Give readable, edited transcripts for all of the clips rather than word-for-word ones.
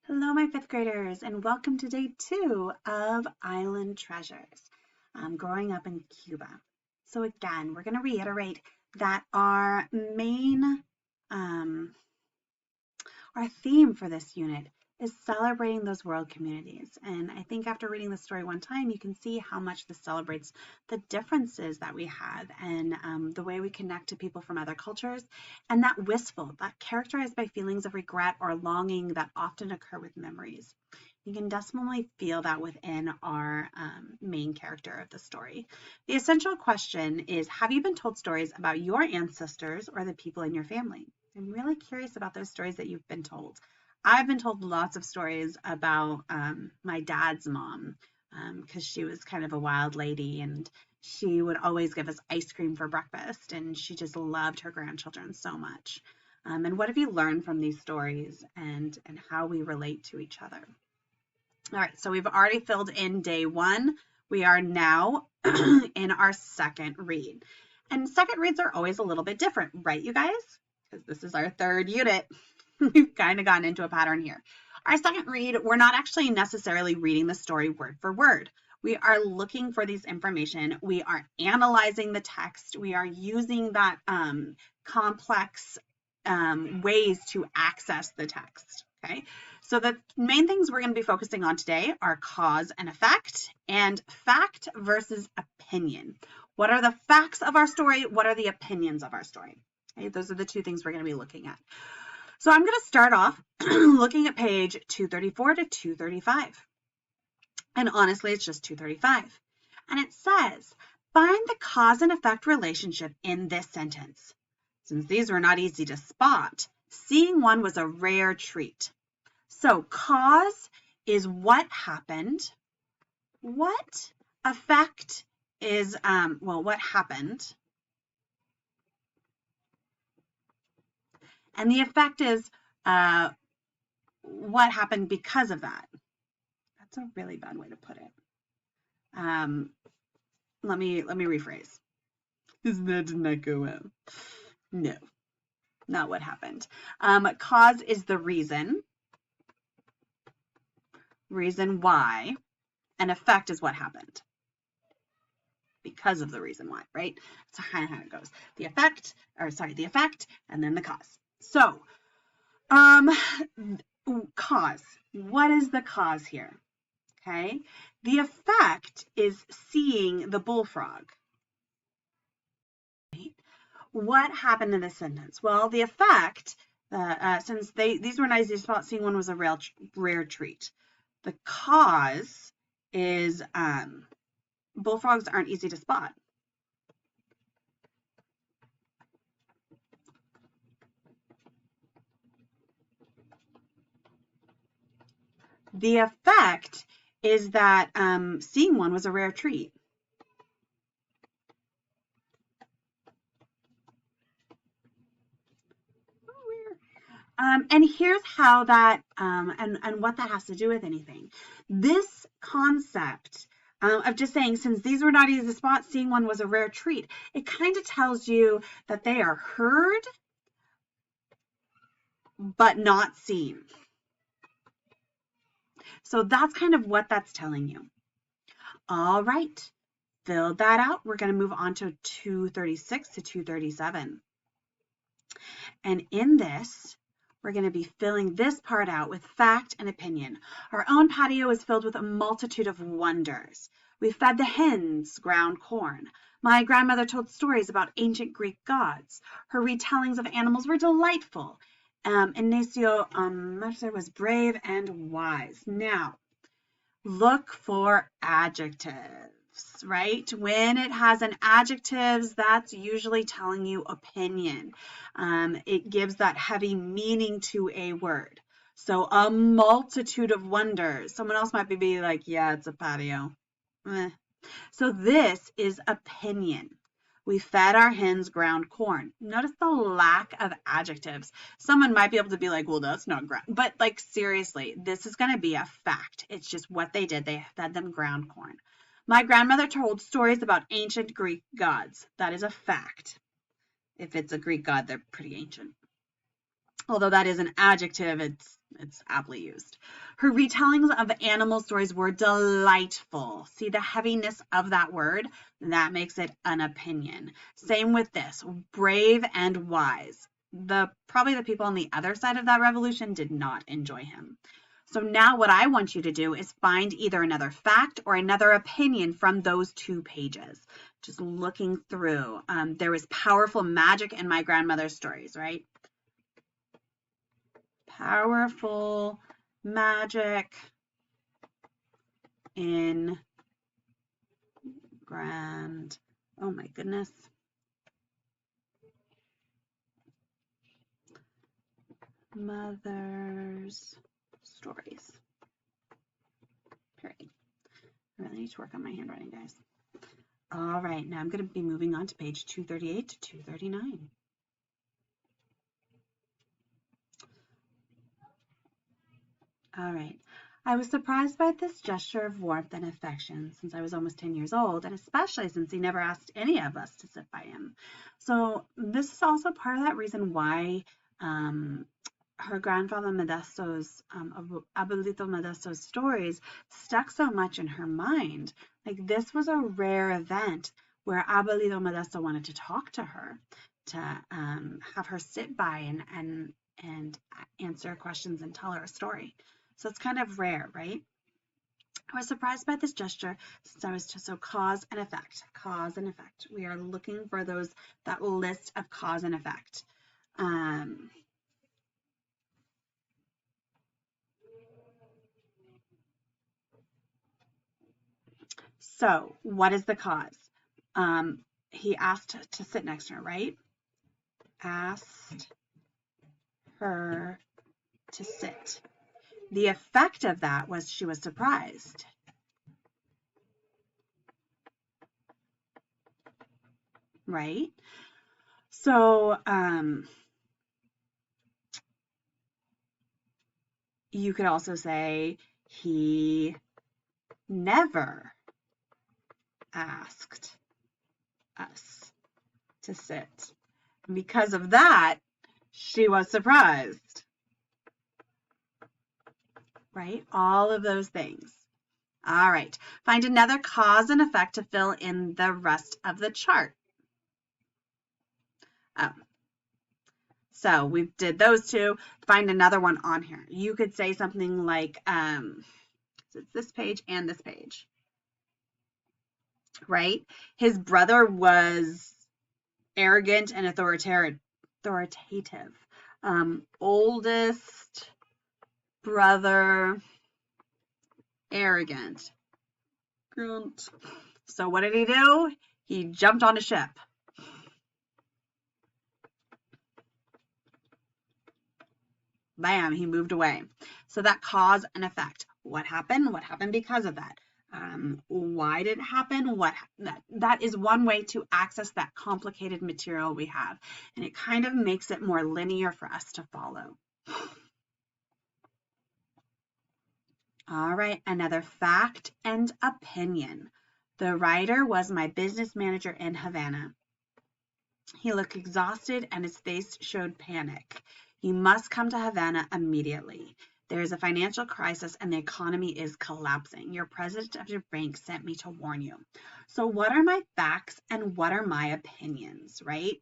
Hello, my fifth graders, and welcome to day 2 of Island Treasures, growing up in Cuba. So again, we're going to reiterate that um, our theme for this unit is celebrating those world communities. And I think after reading the story one time, you can see how much this celebrates the differences that we have and the way we connect to people from other cultures, and that wistful, that characterized by feelings of regret or longing that often occur with memories. You can definitely feel that within our main character of the story. The essential question is, have you been told stories about your ancestors or the people in your family? I'm really curious about those stories that you've been told. I've been told lots of stories about my dad's mom because she was kind of a wild lady, and she would always give us ice cream for breakfast, and she just loved her grandchildren so much. And what have you learned from these stories and how we relate to each other? All right, so we've already filled in day 1. We are now in our second read. And second reads are always a little bit different, right, you guys? Because this is our third unit. We've kind of gotten into a pattern here. Our second read, we're not actually necessarily reading the story word for word. We are looking for this information. We are analyzing the text. We are using that complex ways to access the text. Okay, so the main things we're going to be focusing on today are cause and effect, and fact versus opinion. What are the facts of our story? What are the opinions of our story? Okay, those are the two things we're going to be looking at. So I'm going to start off looking at page 234 to 235. And honestly, it's just 235. And it says, find the cause and effect relationship in this sentence. Since these were not easy to spot, seeing one was a rare treat. So cause is what happened. What effect is, what happened. And the effect is what happened because of that. That's a really bad way to put it. Let me rephrase. That did not go well. No, not what happened. Cause is the reason why, and effect is what happened because of the reason why, right? That's kind of how it goes. The effect, and then the cause. So, cause. What is the cause here? Okay, the effect is seeing the bullfrog. Right? What happened in this sentence? Well, the effect, since these were nice, seeing one was a rare treat. The cause is bullfrogs aren't easy to spot. The effect is that seeing one was a rare treat. And here's how that, and what that has to do with anything. This concept of just saying, since these were not easy to spot, seeing one was a rare treat, it kind of tells you that they are heard, but not seen. So that's kind of what that's telling you. All right, fill that out. We're going to move on to 236 to 237. And in this, we're going to be filling this part out with fact and opinion. Our own patio is filled with a multitude of wonders. We fed the hens ground corn. My grandmother told stories about ancient Greek gods. Her retellings of animals were delightful. Ignacio Mercer was brave and wise. Now, look for adjectives, right? When it has an adjectives, that's usually telling you opinion. It gives that heavy meaning to a word. So a multitude of wonders. Someone else might be like, yeah, it's a patio. So this is opinion. We fed our hens ground corn. Notice the lack of adjectives. Someone might be able to be like, well, that's not ground. But like, seriously, this is going to be a fact. It's just what they did. They fed them ground corn. My grandmother told stories about ancient Greek gods. That is a fact. If it's a Greek god, they're pretty ancient. Although that is an adjective, It's aptly used. Her retellings of animal stories were delightful. See the heaviness of that word? That makes it an opinion. Same with this, brave and wise. Probably the people on the other side of that revolution did not enjoy him. So now what I want you to do is find either another fact or another opinion from those 2 pages. Just looking through. There was powerful magic in my grandmother's stories, right? Powerful magic in oh my goodness. Mother's stories. Period. I really need to work on my handwriting, guys. All right, now I'm going to be moving on to page 238 to 239. All right. I was surprised by this gesture of warmth and affection since I was almost 10 years old, and especially since he never asked any of us to sit by him. So this is also part of that reason why her grandfather Modesto's, Abuelito Modesto's stories stuck so much in her mind. Like this was a rare event where Abuelito Modesto wanted to talk to her, to have her sit by and answer questions and tell her a story. So it's kind of rare, right? I was surprised by this gesture since I was just so cause and effect. Cause and effect. We are looking for that list of cause and effect. So what is the cause? He asked to sit next to her, right? Asked her to sit. The effect of that was she was surprised. Right? So you could also say he never asked us to sit. Because of that, she was surprised. Right? All of those things. All right. Find another cause and effect to fill in the rest of the chart. So we did those 2. Find another one on here. You could say something like, it's this page and this page. Right? His brother was arrogant and authoritative. Oldest brother, arrogant. Grunt. So what did he do? He jumped on a ship. Bam, he moved away. So that cause and effect. What happened? What happened because of that? Why did it happen? That is one way to access that complicated material we have. And it kind of makes it more linear for us to follow. All right, another fact and opinion. The writer was my business manager in Havana. He looked exhausted and his face showed panic. You must come to Havana immediately. There is a financial crisis and the economy is collapsing. Your president of your bank sent me to warn you. So what are my facts and what are my opinions, right?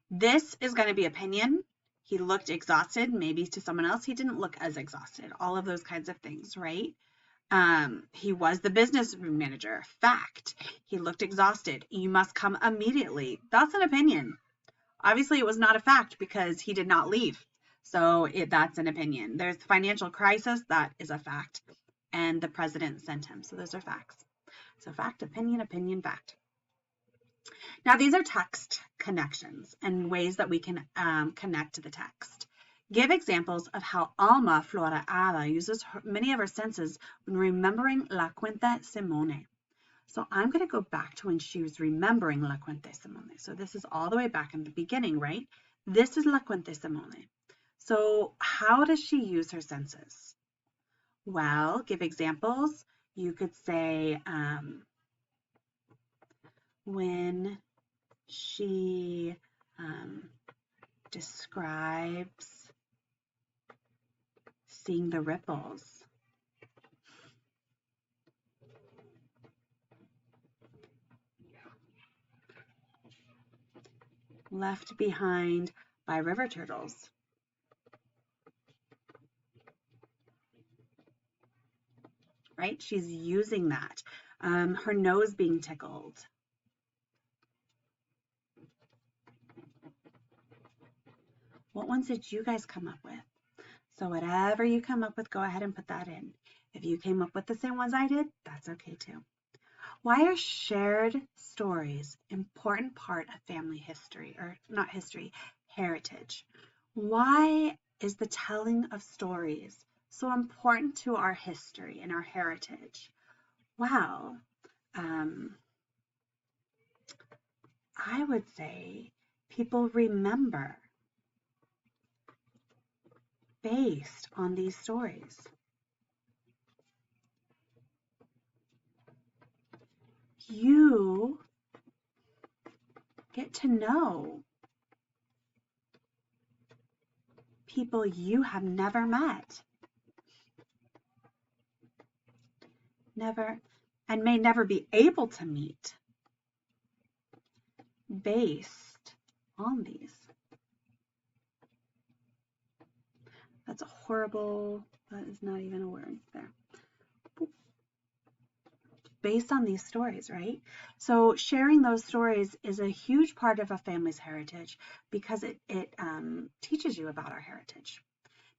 This is going to be opinion. He looked exhausted. Maybe to someone else, he didn't look as exhausted. All of those kinds of things, right? He was the business manager. Fact. He looked exhausted. You must come immediately. That's an opinion. Obviously, it was not a fact because he did not leave. So that's an opinion. There's financial crisis. That is a fact. And the president sent him. So those are facts. So fact, opinion, opinion, fact. Now, these are text connections and ways that we can connect to the text. Give examples of how Alma Florada uses many of her senses when remembering La Cuenta Simone. So I'm going to go back to when she was remembering La Cuenta Simone. So this is all the way back in the beginning, right? This is La Cuenta Simone. So how does she use her senses? Well, give examples. You could say when she describes seeing the ripples. Left behind by river turtles. Right? She's using that. Her nose being tickled. What ones did you guys come up with? So whatever you come up with, go ahead and put that in. If you came up with the same ones I did, that's okay too. Why are shared stories an important part of family history, or not history, heritage? Why is the telling of stories so important to our history and our heritage? Well, I would say people remember based on these stories. You get to know people you have never met, and may never be able to meet based on these. That's a horrible, that is not even a word there. Based on these stories, right? So sharing those stories is a huge part of a family's heritage because it teaches you about our heritage.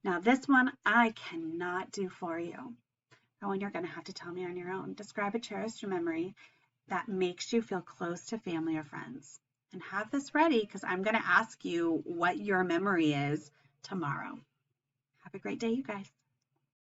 Now this one I cannot do for you. That one you're going to have to tell me on your own. Describe a cherished memory that makes you feel close to family or friends. And have this ready because I'm going to ask you what your memory is tomorrow. Have a great day, you guys.